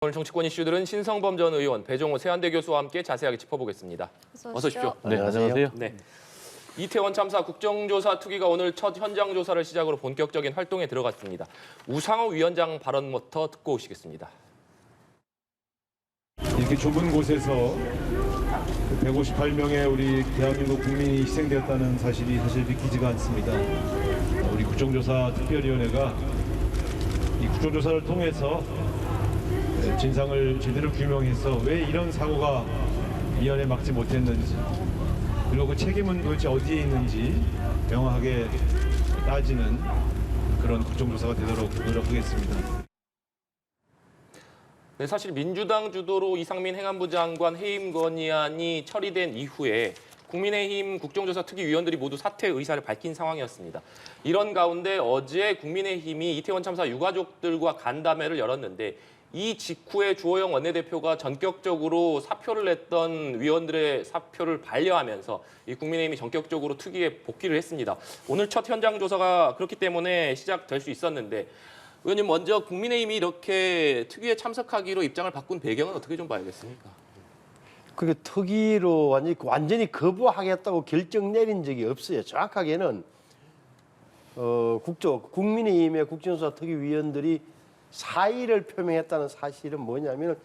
오늘 정치권 이슈들은 신성범 전 의원, 배종호 세한대 교수와 함께 자세하게 짚어보겠습니다. 어서 오십시오. 네, 안녕하세요. 네. 이태원 참사 국정조사 특위가 오늘 첫 현장 조사를 시작으로 본격적인 활동에 들어갔습니다. 우상호 위원장 발언부터 듣고 오시겠습니다. 이렇게 좁은 곳에서 158명의 우리 대한민국 국민이 희생되었다는 사실이 사실 믿기지가 않습니다. 우리 국정조사 특별위원회가 이 국정조사를 통해서 진상을 제대로 규명해서 왜 이런 사고가 미연에 막지 못했는지, 그리고 그 책임은 도대체 어디에 있는지 명확하게 따지는 그런 국정조사가 되도록 노력하겠습니다. 네, 사실 민주당 주도로 이상민 행안부 장관 해임 건의안이 처리된 이후에 국민의힘 국정조사 특위위원들이 모두 사퇴 의사를 밝힌 상황이었습니다. 이런 가운데 어제 국민의힘이 이태원 참사 유가족들과 간담회를 열었는데 이 직후에 주호영 원내대표가 전격적으로 사표를 냈던 위원들의 사표를 반려하면서 이 국민의힘이 전격적으로 특위에 복귀를 했습니다. 오늘 첫 현장 조사가 그렇기 때문에 시작될 수 있었는데 의원님 먼저 국민의힘이 이렇게 특위에 참석하기로 입장을 바꾼 배경은 어떻게 좀 봐야겠습니까? 그게 특위로 완전히 거부하겠다고 결정 내린 적이 없어요. 정확하게는 국민의힘의 국정조사 특위위원들이 사의를 표명했다는 사실은 뭐냐면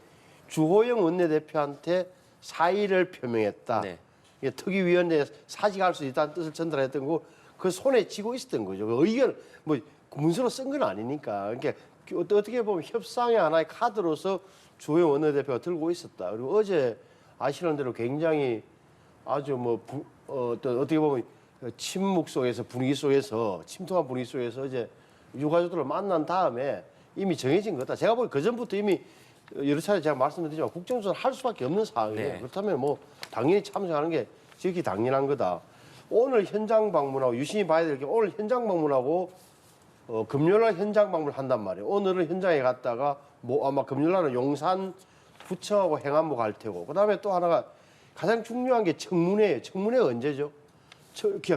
주호영 원내대표한테 사의를 표명했다. 네. 이게 특위위원회에 사직할 수 있다는 뜻을 전달했던 거고 그 손에 쥐고 있었던 거죠. 그 의견 뭐 문서로 쓴 건 아니니까. 그러니까 어떻게 보면 협상의 하나의 카드로서 주호영 원내대표가 들고 있었다. 그리고 어제 아시는 대로 굉장히 아주 어떻게 보면 침묵 속에서 침통한 분위기 속에서 어제 유가족들을 만난 다음에 이미 정해진 거다. 제가 보기 그 전부터 이미 여러 차례 제가 말씀드리지만 국정조사를 할 수밖에 없는 상황이에요. 네. 그렇다면 당연히 참석하는 게 지극히 당연한 거다. 오늘 현장 방문하고 유심히 봐야 될 게 오늘 현장 방문하고 금요일날 현장 방문을 한단 말이에요. 오늘은 현장에 갔다가 아마 금요일날은 용산 부청하고 행안부 갈 테고 그다음에 또 하나가 가장 중요한 게 청문회예요. 청문회가 언제죠?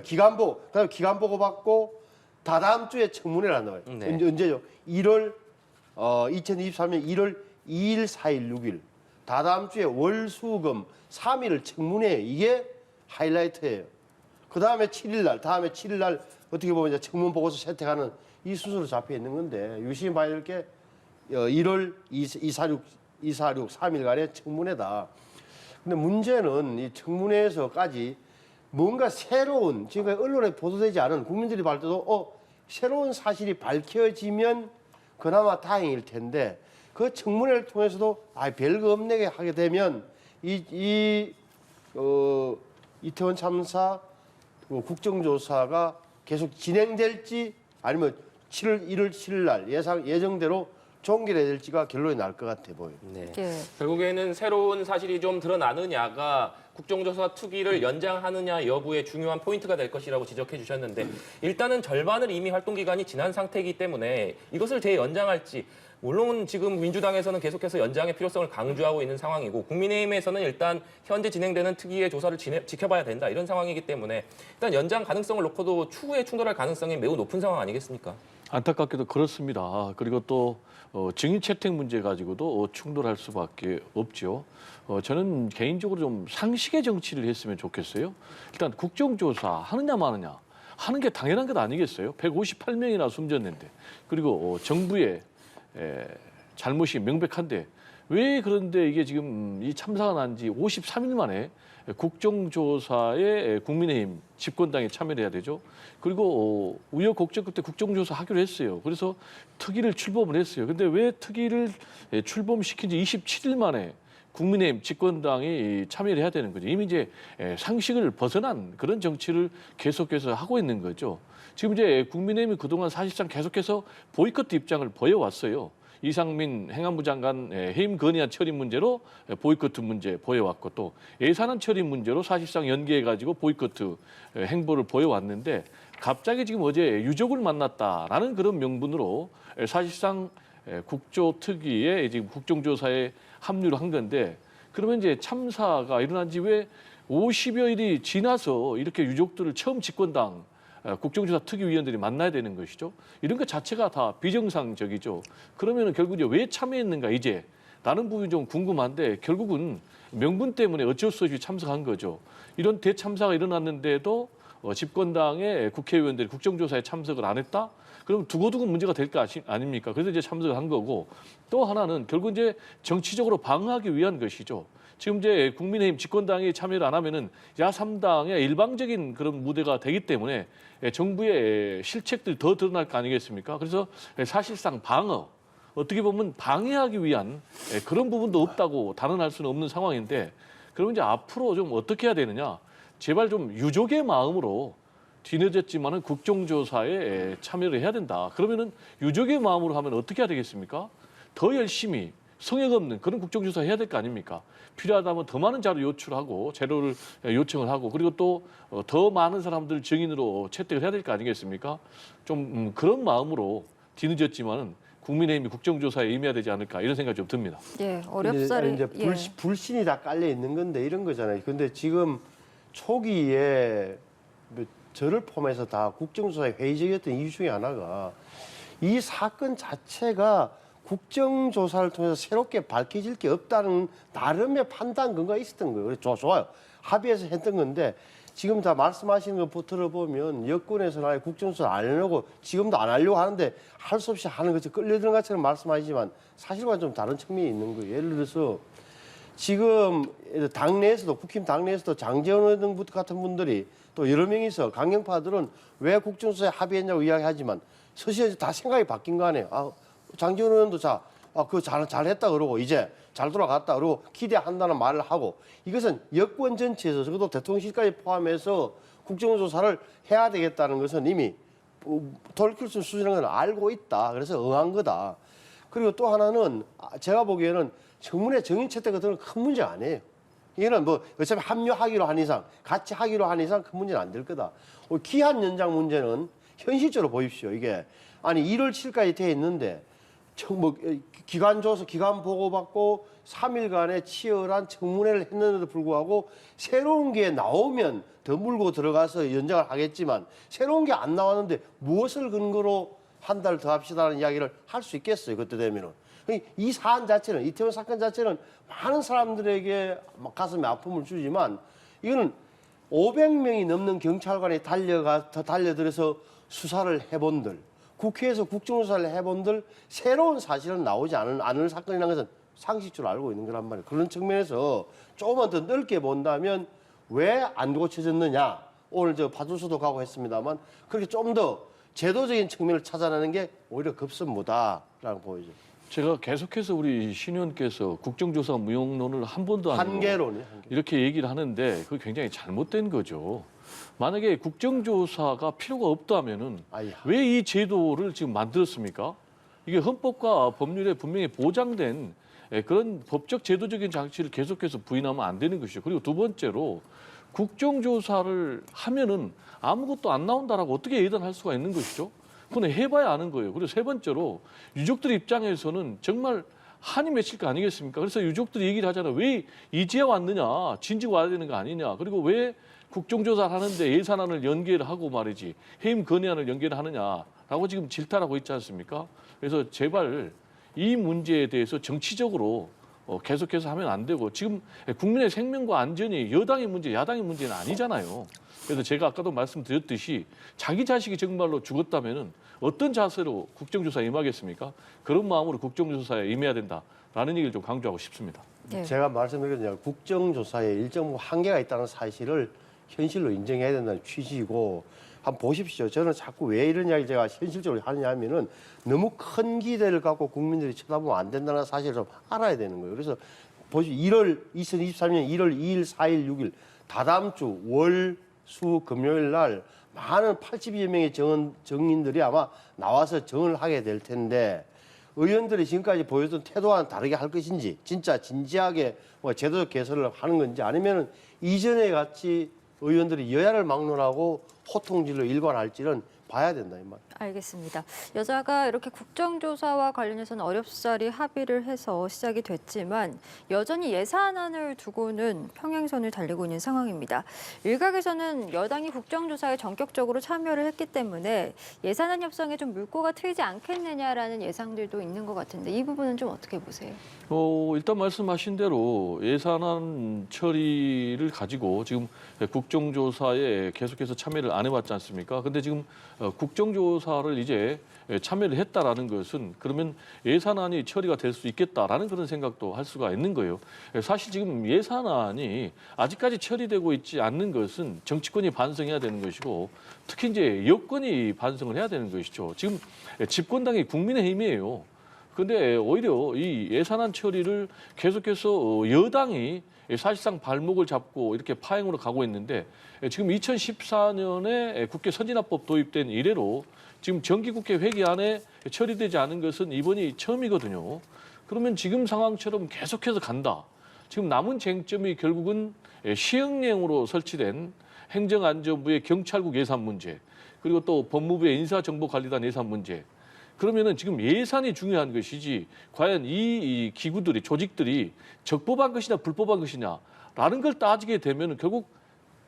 기간보 그다음에 기간보고 받고 다다음 주에 청문회를 한단 말이에요. 네. 언제죠? 2023년 1월 2일, 4일, 6일. 다다음 주에 월, 수, 금 3일을 청문회. 이게 하이라이트예요. 그다음에 7일 날, 다음에 7일 날 어떻게 보면 이제 청문 보고서 채택하는 이 순서로 잡혀 있는 건데 유심히 봐야 될 게 1월 246 3일간의 청문회다. 근데 문제는 이 청문회에서까지 뭔가 새로운 지금까지 언론에 보도되지 않은 국민들이 볼 때도 새로운 사실이 밝혀지면 그나마 다행일 텐데 그 청문회를 통해서도 별거 없네 하게 되면 이태원 참사 국정조사가 계속 진행될지 아니면 1월 7일 날 예정대로 종결해야 될지가 결론이 날 것 같아 보여요. 네. 예. 결국에는 새로운 사실이 좀 드러나느냐가 국정조사 특위를 연장하느냐 여부의 중요한 포인트가 될 것이라고 지적해 주셨는데 일단은 절반을 이미 활동 기간이 지난 상태이기 때문에 이것을 재연장할지 물론 지금 민주당에서는 계속해서 연장의 필요성을 강조하고 있는 상황이고 국민의힘에서는 일단 현재 진행되는 특위의 조사를 지켜봐야 된다 이런 상황이기 때문에 일단 연장 가능성을 놓고도 추후에 충돌할 가능성이 매우 높은 상황 아니겠습니까? 안타깝게도 그렇습니다. 그리고 또 증인 채택 문제 가지고도 충돌할 수밖에 없죠. 저는 개인적으로 좀 상식의 정치를 했으면 좋겠어요. 일단 국정조사 하느냐 마느냐 하는 게 당연한 것 아니겠어요? 158명이나 숨졌는데 그리고 정부의 잘못이 명백한데 왜 그런데 이게 지금 이 참사가 난 지 53일 만에 국정조사에 국민의힘 집권당이 참여를 해야 되죠. 그리고 우여곡절 끝에 국정조사 하기로 했어요. 그래서 특위를 출범을 했어요. 근데 왜 특위를 출범시킨 지 27일 만에 국민의힘 집권당이 참여를 해야 되는 거죠. 이미 이제 상식을 벗어난 그런 정치를 계속해서 하고 있는 거죠. 지금 이제 국민의힘이 그동안 사실상 계속해서 보이콧 입장을 보여왔어요. 이상민 행안부 장관 해임 건의안 처리 문제로 보이콧 문제 보여왔고 또 예산안 처리 문제로 사실상 연계해가지고 보이콧 행보를 보여왔는데 갑자기 지금 어제 유족을 만났다라는 그런 명분으로 사실상 국조특위에 지금 국정조사에 합류를 한 건데 그러면 이제 참사가 일어난 지 왜 50여일이 지나서 이렇게 유족들을 처음 집권당 국정조사 특위위원들이 만나야 되는 것이죠. 이런 것 자체가 다 비정상적이죠. 그러면 결국 이제 왜 참여했는가 이제 라는 부분이 좀 궁금한데 결국은 명분 때문에 어쩔 수 없이 참석한 거죠. 이런 대참사가 일어났는데도 집권당의 국회의원들이 국정조사에 참석을 안 했다? 그럼 두고두고 문제가 될 거 아닙니까? 그래서 이제 참석을 한 거고 또 하나는 결국 이제 정치적으로 방어하기 위한 것이죠. 지금 이제 국민의힘 집권당이 참여를 안 하면은 야3당의 일방적인 그런 무대가 되기 때문에 정부의 실책들이 더 드러날 거 아니겠습니까? 그래서 사실상 방어, 어떻게 보면 방해하기 위한 그런 부분도 없다고 단언할 수는 없는 상황인데 그러면 이제 앞으로 좀 어떻게 해야 되느냐? 제발 좀 유족의 마음으로 뒤늦었지만은 국정조사에 참여를 해야 된다. 그러면은 유족의 마음으로 하면 어떻게 해야 되겠습니까? 더 열심히 성역 없는 그런 국정조사 해야 될 거 아닙니까? 필요하다면 더 많은 자료 요출하고 자료를 요청을 하고 그리고 또 더 많은 사람들 증인으로 채택을 해야 될 거 아니겠습니까? 좀 그런 마음으로 뒤늦었지만은 국민의힘이 국정조사에 임해야 되지 않을까 이런 생각이 좀 듭니다. 예, 어렵사리. 이제 불신이 다 깔려 있는 건데 이런 거잖아요. 근데 지금 초기에 저를 포함해서 다 국정조사에 회의적이었던 이유 중에 하나가 이 사건 자체가 국정조사를 통해서 새롭게 밝혀질 게 없다는 나름의 판단 근거가 있었던 거예요. 그래서 좋아요. 합의해서 했던 건데 지금 다 말씀하시는 거 들어보면 여권에서는 아예 국정조사 안 하려고 지금도 안 하려고 하는데 할 수 없이 하는 것이 끌려드는 것처럼 말씀하시지만 사실과는 좀 다른 측면이 있는 거예요. 예를 들어서 지금 당내에서도 국힘 당내에서도 장제원 등 같은 분들이 또 여러 명이서 강경파들은 왜 국정조사에 합의했냐고 이야기하지만 사실 다 생각이 바뀐 거 아니에요. 아, 장제원 의원도 그거 잘했다 그러고 이제 잘 돌아갔다 그러고 기대한다는 말을 하고 이것은 여권 전체에서 적어도 대통령실까지 포함해서 국정조사를 해야 되겠다는 것은 이미 돌이킬 수 있는 수준은 알고 있다. 그래서 응한 거다. 그리고 또 하나는 제가 보기에는 청문회 정인 채택 같은 건 큰 문제 아니에요. 이거는 뭐 어차피 합류하기로 한 이상, 같이 하기로 한 이상 큰 문제는 안 될 거다. 기한 연장 문제는 현실적으로 보십시오. 이게 아니 1월 7일까지 돼 있는데 기간 줘서 기간 보고받고 3일간의 치열한 청문회를 했는데도 불구하고 새로운 게 나오면 더 물고 들어가서 연장을 하겠지만 새로운 게 안 나왔는데 무엇을 근거로 한 달 더 합시다라는 이야기를 할 수 있겠어요. 그때 되면은. 이 사안 자체는 이태원 사건 자체는 많은 사람들에게 가슴에 아픔을 주지만 이거는 500명이 넘는 경찰관이 달려들어서 수사를 해본들 국회에서 국정조사를 해본들 새로운 사실은 나오지 않을 사건이라는 것은 상식적으로 알고 있는 거란 말이에요. 그런 측면에서 조금만 더 넓게 본다면 왜 안 고쳐졌느냐. 오늘 파출소도 가고 했습니다만 그렇게 좀 더 제도적인 측면을 찾아내는 게 오히려 급선무다라고 보이죠. 제가 계속해서 우리 신 의원께서 국정조사 무용론을 한 번도 안 한계론이요. 이렇게 얘기를 하는데 그게 굉장히 잘못된 거죠. 만약에 국정조사가 필요가 없다면은 왜 이 제도를 지금 만들었습니까? 이게 헌법과 법률에 분명히 보장된 그런 법적 제도적인 장치를 계속해서 부인하면 안 되는 것이죠. 그리고 두 번째로 국정조사를 하면은 아무것도 안 나온다라고 어떻게 예단할 수가 있는 것이죠? 그건 해봐야 아는 거예요. 그리고 세 번째로 유족들 입장에서는 정말 한이 맺힐 거 아니겠습니까? 그래서 유족들이 얘기를 하잖아요. 왜 이제 왔느냐? 진즉 와야 되는 거 아니냐? 그리고 왜 국정조사를 하는데 예산안을 연계를 하고 말이지 해임 건의안을 연계를 하느냐라고 지금 질타하고 있지 않습니까? 그래서 제발 이 문제에 대해서 정치적으로 계속해서 하면 안 되고 지금 국민의 생명과 안전이 여당의 문제, 야당의 문제는 아니잖아요. 그래서 제가 아까도 말씀드렸듯이 자기 자식이 정말로 죽었다면은 어떤 자세로 국정조사에 임하겠습니까? 그런 마음으로 국정조사에 임해야 된다라는 얘기를 좀 강조하고 싶습니다. 네. 제가 말씀드렸잖아요. 국정조사에 일정 한계가 있다는 사실을 현실로 인정해야 된다는 취지이고 한번 보십시오. 저는 자꾸 왜 이런 이야기 제가 현실적으로 하느냐 하면은 너무 큰 기대를 갖고 국민들이 쳐다보면 안 된다는 사실을 좀 알아야 되는 거예요. 그래서 보십시오. 2023년 1월 2일, 4일, 6일 다다음 주 월, 수, 금요일 날 많은 82여 명의 정인들이 아마 나와서 정을 하게 될 텐데 의원들이 지금까지 보여줬던 태도와는 다르게 할 것인지 진짜 진지하게 제도적 개선을 하는 건지 아니면 이전에 같이 의원들이 여야를 막론하고 호통질로 일관할지는 봐야 된다 이 말. 알겠습니다. 여자가 이렇게 국정조사와 관련해서는 어렵사리 합의를 해서 시작이 됐지만 여전히 예산안을 두고는 평행선을 달리고 있는 상황입니다. 일각에서는 여당이 국정조사에 전격적으로 참여를 했기 때문에 예산안 협상에 좀 물꼬가 트이지 않겠느냐라는 예상들도 있는 것 같은데 이 부분은 좀 어떻게 보세요? 일단 말씀하신 대로 예산안 처리를 가지고 지금 국정조사에 계속해서 참여를 안 해왔지 않습니까? 근데 지금 국정조사를 이제 참여를 했다라는 것은 그러면 예산안이 처리가 될 수 있겠다라는 그런 생각도 할 수가 있는 거예요. 사실 지금 예산안이 아직까지 처리되고 있지 않는 것은 정치권이 반성해야 되는 것이고 특히 이제 여권이 반성을 해야 되는 것이죠. 지금 집권당이 국민의힘이에요. 근데 오히려 이 예산안 처리를 계속해서 여당이 사실상 발목을 잡고 이렇게 파행으로 가고 있는데 지금 2014년에 국회 선진화법 도입된 이래로 지금 정기국회 회기 안에 처리되지 않은 것은 이번이 처음이거든요. 그러면 지금 상황처럼 계속해서 간다. 지금 남은 쟁점이 결국은 시행령으로 설치된 행정안전부의 경찰국 예산 문제, 그리고 또 법무부의 인사정보관리단 예산 문제. 그러면은 지금 예산이 중요한 것이지 과연 이 기구들이 조직들이 적법한 것이냐 불법한 것이냐라는 걸 따지게 되면 결국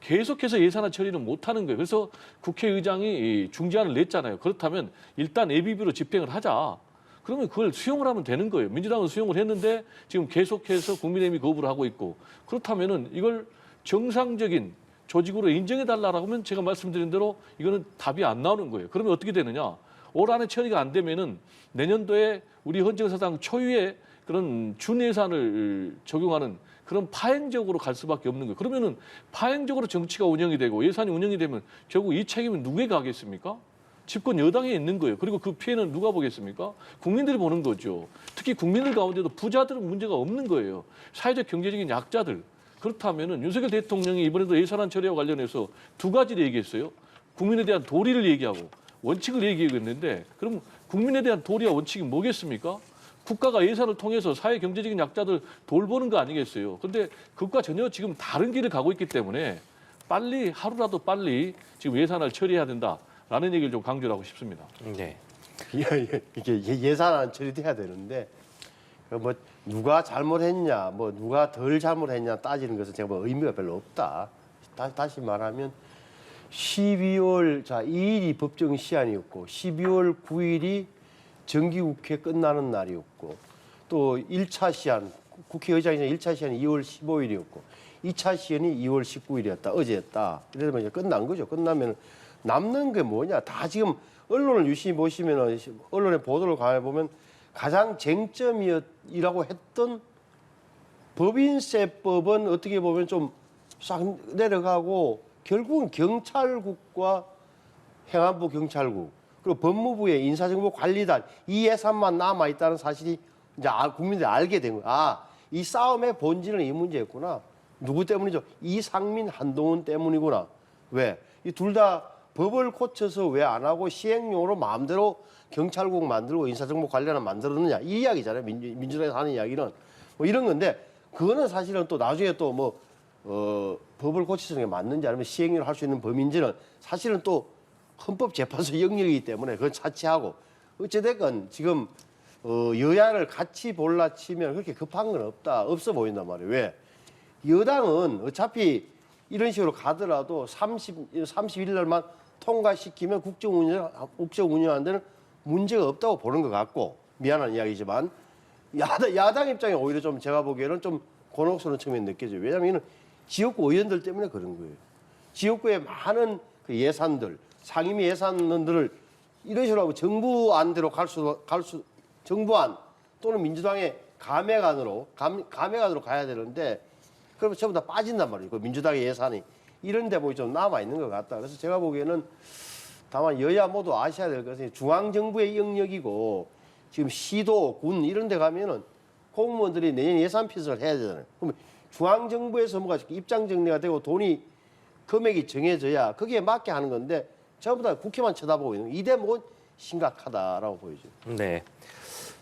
계속해서 예산안 처리는 못하는 거예요. 그래서 국회의장이 중재안을 냈잖아요. 그렇다면 일단 예비비로 집행을 하자. 그러면 그걸 수용을 하면 되는 거예요. 민주당은 수용을 했는데 지금 계속해서 국민의힘이 거부를 하고 있고 그렇다면은 이걸 정상적인 조직으로 인정해달라고 하면 제가 말씀드린 대로 이거는 답이 안 나오는 거예요. 그러면 어떻게 되느냐? 올 한해 처리가 안 되면은 내년도에 우리 헌정사상 초유의 그런 준예산을 적용하는 그런 파행적으로 갈 수밖에 없는 거예요. 그러면은 파행적으로 정치가 운영이 되고 예산이 운영이 되면 결국 이 책임은 누구에게 가겠습니까? 집권 여당에 있는 거예요. 그리고 그 피해는 누가 보겠습니까? 국민들이 보는 거죠. 특히 국민들 가운데도 부자들은 문제가 없는 거예요. 사회적 경제적인 약자들. 그렇다면은 윤석열 대통령이 이번에도 예산안 처리와 관련해서 두 가지를 얘기했어요. 국민에 대한 도리를 얘기하고 원칙을 얘기했는데 그럼 국민에 대한 도리와 원칙이 뭐겠습니까? 국가가 예산을 통해서 사회 경제적인 약자들 돌보는 거 아니겠어요? 근데 그것과 전혀 지금 다른 길을 가고 있기 때문에 빨리 하루라도 빨리 지금 예산을 처리해야 된다라는 얘기를 좀 강조를 하고 싶습니다. 네. 이게 예산안 처리돼야 되는데 뭐 누가 잘못했냐, 뭐 누가 덜 잘못했냐 따지는 것은 제가 뭐 의미가 별로 없다. 다시 말하면 12월 2일이 법정 시한이었고 12월 9일이 정기국회 끝나는 날이었고 또 1차 시한 국회의장이나 1차 시한이 2월 15일이었고 2차 시한이 2월 19일이었다. 어제였다. 이러면 이제 끝난 거죠. 끝나면 남는 게 뭐냐? 다 지금 언론을 유심히 보시면 언론의 보도를 가해보면 가장 쟁점이라고 했던 법인세법은 어떻게 보면 좀 싹 내려가고 결국은 경찰국과 행안부 경찰국 그리고 법무부의 인사정보관리단 이 예산만 남아 있다는 사실이 이제 국민들이 알게 된 거예요. 이 싸움의 본질은 이 문제였구나. 누구 때문이죠? 이상민, 한동훈 때문이구나. 왜? 이 둘 다 법을 고쳐서 왜 안 하고 시행령으로 마음대로 경찰국 만들고 인사정보관리단 만들었느냐 이 이야기잖아요. 민주당에서 하는 이야기는 뭐 이런 건데 그거는 사실은 또 나중에 또 뭐 법을 고치는 게 맞는지 아니면 시행령을 할 수 있는 범인지는 사실은 또 헌법재판소 영역이기 때문에 그건 차치하고 어찌됐건 지금 여야를 같이 볼라치면 그렇게 급한 건 없어 보인단 말이에요. 왜? 여당은 어차피 이런 식으로 가더라도 30일 날만 통과시키면 국정 운영하는 데는 문제가 없다고 보는 것 같고 미안한 이야기지만 야당 입장에 오히려 좀 제가 보기에는 좀 곤혹스러운 측면이 느껴져요. 왜냐하면 지역구 의원들 때문에 그런 거예요. 지역구의 많은 그 예산들, 상임위 예산들을 이런 식으로 하고 정부안대로 정부안 또는 민주당의 감액안으로 가야 되는데 그러면 전부 다 빠진단 말이에요. 그 민주당의 예산이 이런 대목이 좀 남아 있는 것 같다. 그래서 제가 보기에는 다만 여야 모두 아셔야 될 것은 중앙정부의 영역이고 지금 시도, 군 이런 데 가면은 공무원들이 내년 예산 편성을 해야 되잖아요. 그러면 중앙정부에서 뭐가 입장 정리가 되고 돈이 금액이 정해져야 거기에 맞게 하는 건데 전부 다 국회만 쳐다보고 있는 이 대목은 심각하다라고 보이죠. 네.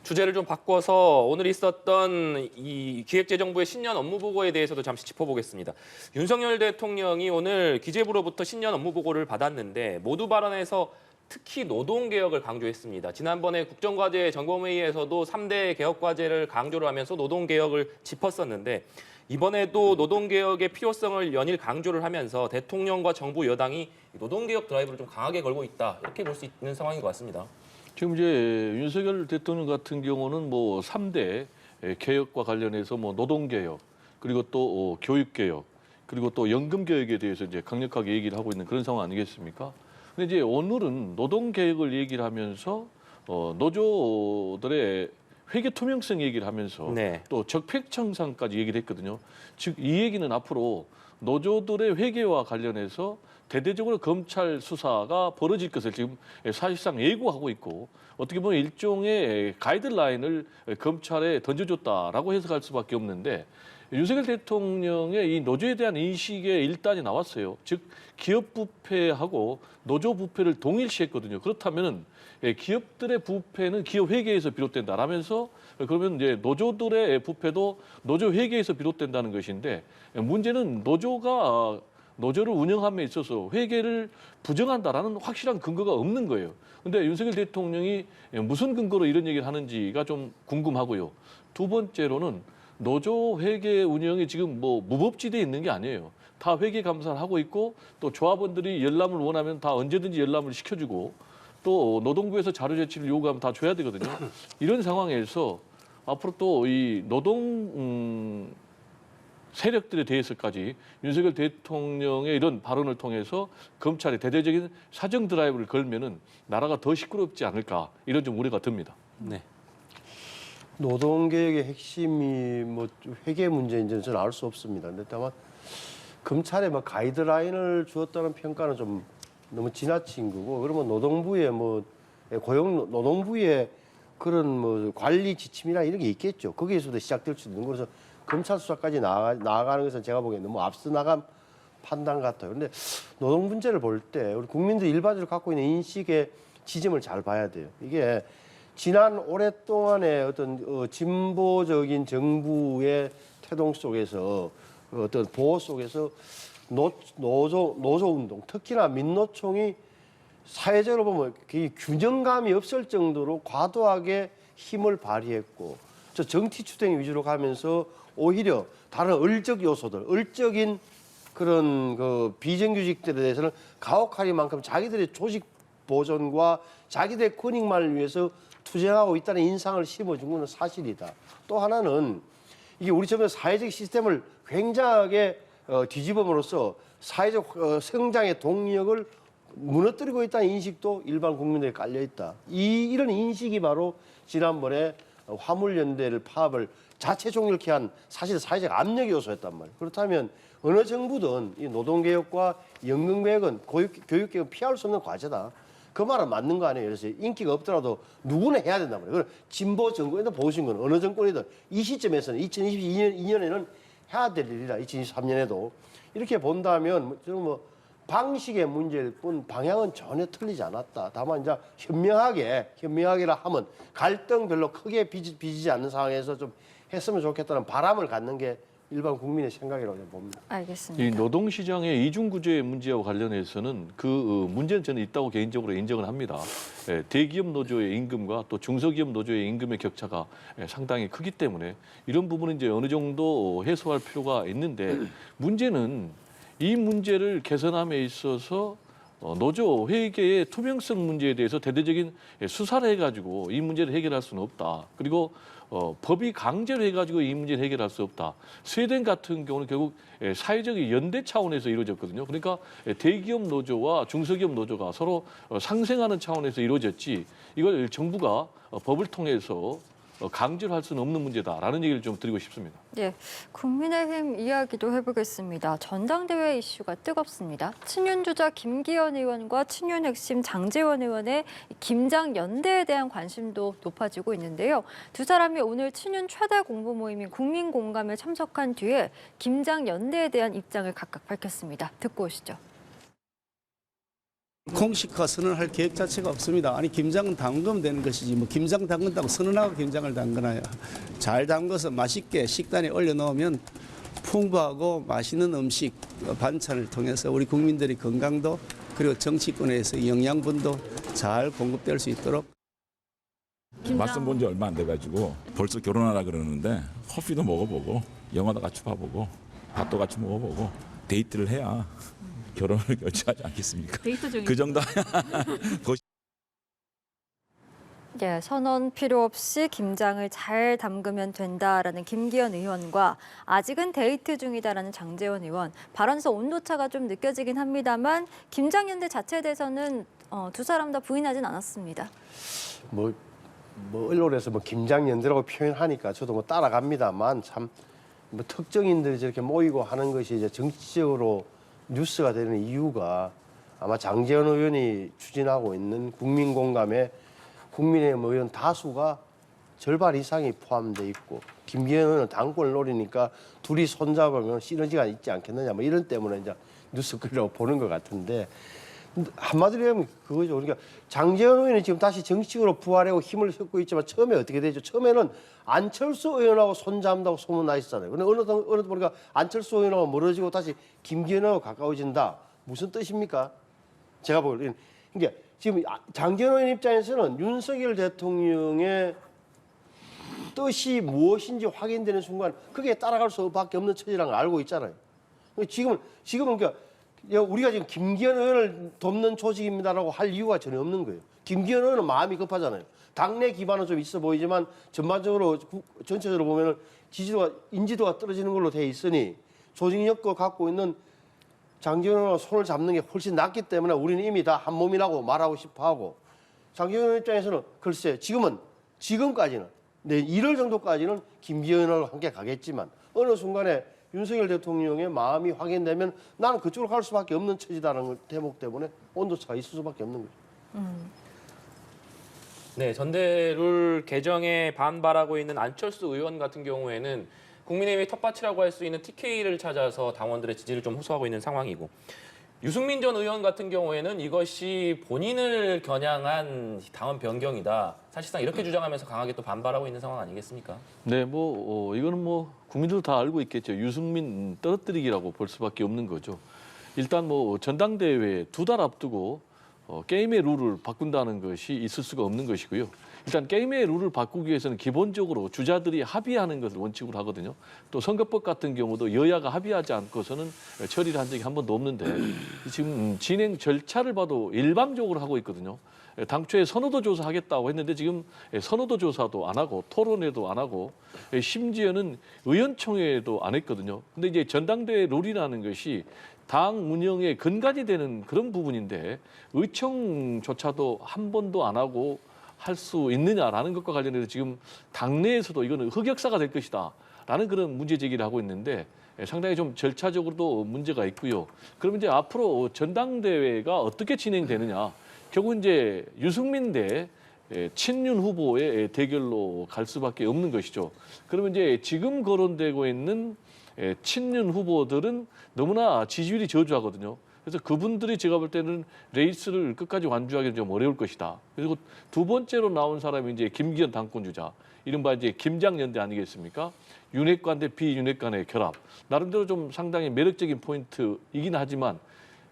주제를 좀 바꿔서 오늘 있었던 이 기획재정부의 신년 업무 보고에 대해서도 잠시 짚어보겠습니다. 윤석열 대통령이 오늘 기재부로부터 신년 업무 보고를 받았는데 모두 발언에서 특히 노동개혁을 강조했습니다. 지난번에 국정과제 점검회의에서도 3대 개혁과제를 강조를 하면서 노동개혁을 짚었었는데 이번에도 노동개혁의 필요성을 연일 강조를 하면서 대통령과 정부 여당이 노동개혁 드라이브를 좀 강하게 걸고 있다. 이렇게 볼 수 있는 상황인 것 같습니다. 지금 이제 윤석열 대통령 같은 경우는 뭐 3대 개혁과 관련해서 뭐 노동개혁, 그리고 또 교육개혁, 그리고 또 연금개혁에 대해서 이제 강력하게 얘기를 하고 있는 그런 상황 아니겠습니까? 근데 이제 오늘은 노동개혁을 얘기를 하면서 노조들의 회계 투명성 얘기를 하면서 네. 또 적폐청산까지 얘기를 했거든요. 즉 이 얘기는 앞으로 노조들의 회계와 관련해서 대대적으로 검찰 수사가 벌어질 것을 지금 사실상 예고하고 있고 어떻게 보면 일종의 가이드라인을 검찰에 던져줬다라고 해석할 수밖에 없는데 윤석열 대통령의 이 노조에 대한 인식의 일단이 나왔어요. 즉 기업 부패하고 노조 부패를 동일시했거든요. 그렇다면은 기업들의 부패는 기업 회계에서 비롯된다라면서 그러면 이제 노조들의 부패도 노조 회계에서 비롯된다는 것인데 문제는 노조를 운영함에 있어서 회계를 부정한다라는 확실한 근거가 없는 거예요. 근데 윤석열 대통령이 무슨 근거로 이런 얘기를 하는지가 좀 궁금하고요. 두 번째로는 노조 회계 운영이 지금 뭐 무법지대에 있는 게 아니에요. 다 회계 감사를 하고 있고 또 조합원들이 열람을 원하면 다 언제든지 열람을 시켜주고 또 노동부에서 자료 제출을 요구하면 다 줘야 되거든요. 이런 상황에서 앞으로 또 이 노동 세력들에 대해서까지 윤석열 대통령의 이런 발언을 통해서 검찰이 대대적인 사정 드라이브를 걸면은 나라가 더 시끄럽지 않을까 이런 좀 우려가 듭니다. 네. 노동개혁의 핵심이 뭐 회계 문제인지는 저는 알 수 없습니다. 근데 다만 검찰에 뭐 가이드라인을 주었다는 평가는 좀 너무 지나친 거고 그러면 노동부의 뭐 노동부의 그런 뭐 관리 지침이나 이런 게 있겠죠. 거기에서도 시작될 수도 있는 거라서 검찰 수사까지 나아가는 것은 제가 보기에는 너무 앞서 나간 판단 같아요. 그런데 노동 문제를 볼 때 우리 국민들이 일반적으로 갖고 있는 인식의 지점을 잘 봐야 돼요. 이게 지난 오랫동안의 어떤 진보적인 정부의 태동 속에서 어떤 보호 속에서 노조 운동, 특히나 민노총이 사회적으로 보면 균형감이 없을 정도로 과도하게 힘을 발휘했고 저 정치 추대 위주로 가면서 오히려 다른 을적 요소들, 을적인 그런 그 비정규직들에 대해서는 가혹하리만큼 자기들의 조직 보존과 자기들의 권익만을 위해서 투쟁하고 있다는 인상을 심어준 것은 사실이다. 또 하나는 이게 우리 전에 사회적 시스템을 굉장하게 뒤집음으로써 사회적 성장의 동력을 무너뜨리고 있다는 인식도 일반 국민들에 깔려 있다. 이런 인식이 바로 지난번에 화물연대를 파업을 자체 종결케 한 사실 사회적 압력 요소였단 말이에요. 그렇다면 어느 정부든 이 노동개혁과 연금개혁은 교육개혁은 피할 수 없는 과제다. 그 말은 맞는 거 아니에요. 그래서 인기가 없더라도 누구나 해야 된단 말이에요. 그럼 진보 정권이든 보수정권 어느 정권이든 이 시점에서는 2022년에는 해야 될 일이다. 2023년에도 이렇게 본다면 저는 뭐 방식의 문제일 뿐 방향은 전혀 틀리지 않았다. 다만 이제 현명하게라 하면 갈등 별로 크게 빚지 않는 상황에서 좀 했으면 좋겠다는 바람을 갖는 게 일반 국민의 생각이라고 봅니다. 알겠습니다. 이 노동시장의 이중구조의 문제와 관련해서는 그 문제는 저는 있다고 개인적으로 인정을 합니다. 대기업 노조의 임금과 또 중소기업 노조의 임금의 격차가 상당히 크기 때문에 이런 부분은 이제 어느 정도 해소할 필요가 있는데 문제는 이 문제를 개선함에 있어서 노조 회계의 투명성 문제에 대해서 대대적인 수사를 해가지고 이 문제를 해결할 수는 없다. 그리고 법이 강제로 해가지고 이 문제를 해결할 수 없다. 스웨덴 같은 경우는 결국 사회적 연대 차원에서 이루어졌거든요. 그러니까 대기업 노조와 중소기업 노조가 서로 상생하는 차원에서 이루어졌지 이걸 정부가 법을 통해서 강제로 할 수는 없는 문제다라는 얘기를 좀 드리고 싶습니다. 네, 국민의힘 이야기도 해보겠습니다. 전당대회 이슈가 뜨겁습니다. 친윤주자 김기현 의원과 친윤 핵심 장제원 의원의 김장 연대에 대한 관심도 높아지고 있는데요. 두 사람이 오늘 친윤 최대 공보 모임인 국민공감에 참석한 뒤에 김장 연대에 대한 입장을 각각 밝혔습니다. 듣고 오시죠. 공식화 선언할 계획 자체가 없습니다. 아니 김장은 담그면 되는 것이지 뭐 김장 담근다고 선언하고 김장을 담그나요. 잘 담궈서 맛있게 식단에 올려놓으면 풍부하고 맛있는 음식 반찬을 통해서 우리 국민들의 건강도 그리고 정치권에서 영양분도 잘 공급될 수 있도록. 맞선 본 지 얼마 안 돼가지고 벌써 결혼하라 그러는데 커피도 먹어보고 영화도 같이 봐보고 밥도 같이 먹어보고 데이트를 해야 결혼을 결정하지 않겠습니까? 데이트 중이죠. 그 정도 예, 선언 필요 없이 김장을 잘 담그면 된다라는 김기현 의원과 아직은 데이트 중이다라는 장제원 의원, 발언에서 온도차가 좀 느껴지긴 합니다만 김장연대 자체에 대해서는 두 사람 다 부인하진 않았습니다. 뭐 언론에서 뭐 김장연대라고 표현하니까 저도 뭐 따라갑니다만 참 뭐 특정인들이 저렇게 모이고 하는 것이 이제 정치적으로 뉴스가 되는 이유가 아마 장제원 의원이 추진하고 있는 국민 공감에 국민의힘 의원 다수가 절반 이상이 포함돼 있고 김기현 의원은 당권을 노리니까 둘이 손잡으면 시너지가 있지 않겠느냐 뭐 이런 때문에 이제 뉴스거리라고 보는 것 같은데 한마디로 하면 그거죠. 그러니까 장제원 의원이 지금 다시 정치적으로 부활하고 힘을 싣고 있지만 처음에 어떻게 되죠? 처음에는 안철수 의원하고 손잡는다고 소문 나 있었잖아요. 근데 어느 보니까 안철수 의원하고 멀어지고 다시 김기현 의원하고 가까워진다. 무슨 뜻입니까? 제가 보기에는 그러니까 지금 장제원 의원 입장에서는 윤석열 대통령의 뜻이 무엇인지 확인되는 순간 그게 따라갈 수밖에 없는 처지라는 걸 알고 있잖아요. 지금은 그러니까 우리가 지금 김기현 의원을 돕는 조직입니다라고 할 이유가 전혀 없는 거예요. 김기현 의원은 마음이 급하잖아요. 당내 기반은 좀 있어 보이지만 전반적으로 전체적으로 보면은 지지도가 인지도가 떨어지는 걸로 돼 있으니 조직력도 갖고 있는 장제원 의원과 손을 잡는 게 훨씬 낫기 때문에 우리는 이미 다 한 몸이라고 말하고 싶어하고 장제원 의원 입장에서는 글쎄 지금까지는 1월 정도까지는 김기현 의원과 함께 가겠지만 어느 순간에 윤석열 대통령의 마음이 확인되면 나는 그쪽으로 갈 수밖에 없는 처지다라는 대목 때문에 온도차가 있을 수밖에 없는 거죠. 네, 전대룰 개정에 반발하고 있는 안철수 의원 같은 경우에는 국민의힘의 텃밭이라고 할 수 있는 TK를 찾아서 당원들의 지지를 좀 호소하고 있는 상황이고 유승민 전 의원 같은 경우에는 이것이 본인을 겨냥한 당원 변경이다. 사실상 이렇게 주장하면서 강하게 또 반발하고 있는 상황 아니겠습니까? 네, 이거는 국민들도 다 알고 있겠죠. 유승민 떨어뜨리기라고 볼 수밖에 없는 거죠. 일단 전당대회 2달 앞두고 게임의 룰을 바꾼다는 것이 있을 수가 없는 것이고요. 일단 게임의 룰을 바꾸기 위해서는 기본적으로 주자들이 합의하는 것을 원칙으로 하거든요. 또 선거법 같은 경우도 여야가 합의하지 않고서는 처리를 한 적이 한 번도 없는데 지금 진행 절차를 봐도 일방적으로 하고 있거든요. 당초에 선호도 조사하겠다고 했는데 지금 선호도 조사도 안 하고 토론회도 안 하고 심지어는 의원총회도 안 했거든요. 근데 이제 전당대회 룰이라는 것이 당 운영의 근간이 되는 그런 부분인데 의총조차도 한 번도 안 하고 할 수 있느냐라는 것과 관련해서 지금 당내에서도 이거는 흑역사가 될 것이다라는 그런 문제 제기를 하고 있는데 상당히 좀 절차적으로도 문제가 있고요. 그러면 이제 앞으로 전당대회가 어떻게 진행되느냐? 결국 이제 유승민 대 친윤 후보의 대결로 갈 수밖에 없는 것이죠. 그러면 이제 지금 거론되고 있는 친윤 후보들은 너무나 지지율이 저조하거든요. 그래서 그분들이 제가 볼 때는 레이스를 끝까지 완주하기는 좀 어려울 것이다. 그리고 두 번째로 나온 사람이 이제 김기현 당권주자, 이른바 이제 김장연대 아니겠습니까? 윤핵관 대 비윤핵관의 결합. 나름대로 좀 상당히 매력적인 포인트이긴 하지만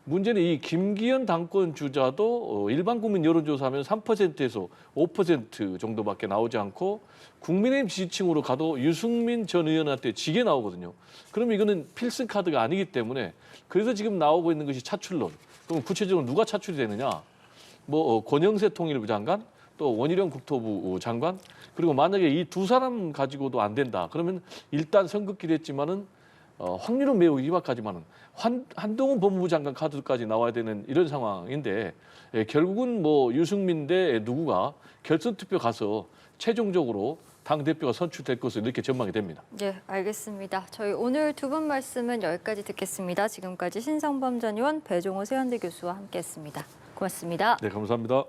문제는 이 김기현 당권 주자도 일반 국민 여론조사하면 3%에서 5% 정도밖에 나오지 않고 국민의힘 지지층으로 가도 유승민 전 의원한테 지게 나오거든요. 그러면 이거는 필승 카드가 아니기 때문에 그래서 지금 나오고 있는 것이 차출론. 그럼 구체적으로 누가 차출이 되느냐? 권영세 통일부 장관, 또 원희룡 국토부 장관, 그리고 만약에 이 두 사람 가지고도 안 된다. 그러면 일단 선긋기도 했지만은 확률은 매우 희박하지만은 한동훈 법무부 장관 카드까지 나와야 되는 이런 상황인데 결국은 유승민 대 누구가 결선 투표 가서 최종적으로 당 대표가 선출될 것으로 이렇게 전망이 됩니다. 네, 알겠습니다. 저희 오늘 두 분 말씀은 여기까지 듣겠습니다. 지금까지 신성범 전 의원, 배종호 세연대 교수와 함께했습니다. 고맙습니다. 네, 감사합니다.